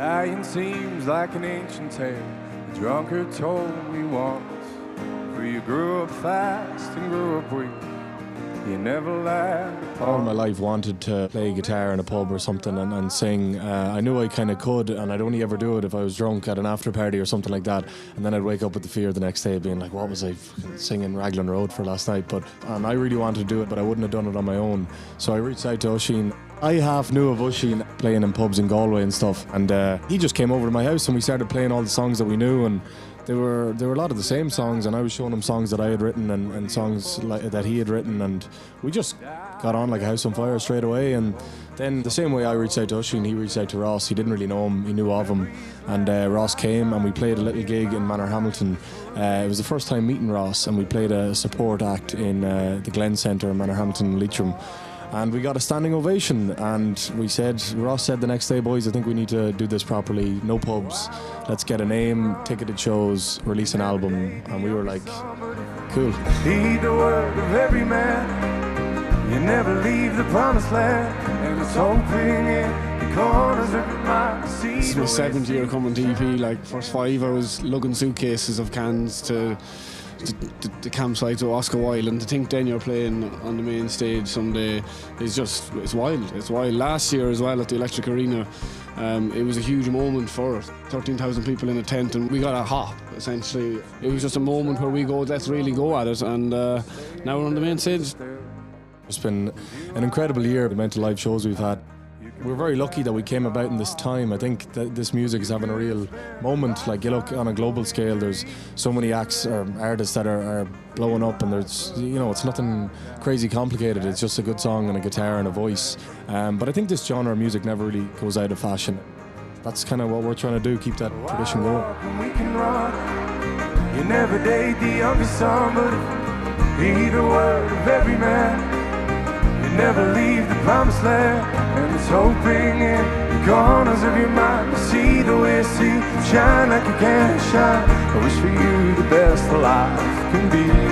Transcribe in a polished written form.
Dying seems like an ancient tale. The drunkard told me once. For you grew up fast and grew up weak. You never laughed. All my life wanted to play guitar in a pub or something and sing. I knew I kind of could, and I'd only ever do it if I was drunk at an after party or something like that. And then I'd wake up with the fear the next day being like, what was I singing Raglan Road for last night? But I really wanted to do it, but I wouldn't have done it on my own. So I reached out to Oisín. I half knew of Oisín playing in pubs in Galway and stuff, and he just came over to my house and we started playing all the songs that we knew, and there were a lot of the same songs, and I was showing him songs that I had written and songs that he had written, and we just got on like a house on fire straight away. And then the same way I reached out to Oisín, he reached out to Ross. He didn't really know him, he knew of him, and Ross came and we played a little gig in Manorhamilton. It was the first time meeting Ross, and we played a support act in the Glen Centre in Manorhamilton, Leitrim. And we got a standing ovation, and Ross said the next day, boys, I think we need to do this properly. No pubs, let's get a name, ticketed shows, release an album. And we were like, cool. Heed the word of every man. You never leave the promised land. And it's hoping in the corners of your mind. This is my 7th year coming to EP. Like, first 5 I was lugging suitcases of cans to the campsites of Oscar Wilde, and to think then you're playing on the main stage someday it's wild. It's wild. Last year as well at the Electric Arena, it was a huge moment for us. 13,000 people in a tent, and we got a hop essentially. It was just a moment where we go, let's really go at it, and now we're on the main stage. It's been an incredible year, the amount of live shows we've had. We're very lucky that we came about in this time. I think that this music is having a real moment. Like, you look on a global scale, there's so many acts or artists that are blowing up, and there's, it's nothing crazy complicated. It's just a good song and a guitar and a voice. But I think this genre of music never really goes out of fashion. That's kind of what we're trying to do, keep that tradition going. We can run. You never date the youngest son, but heed the word of every man. You never leave the promised land. And it's hoping in the corners of your mind to see the way I see, shine like you can shine. I wish for you the best life can be.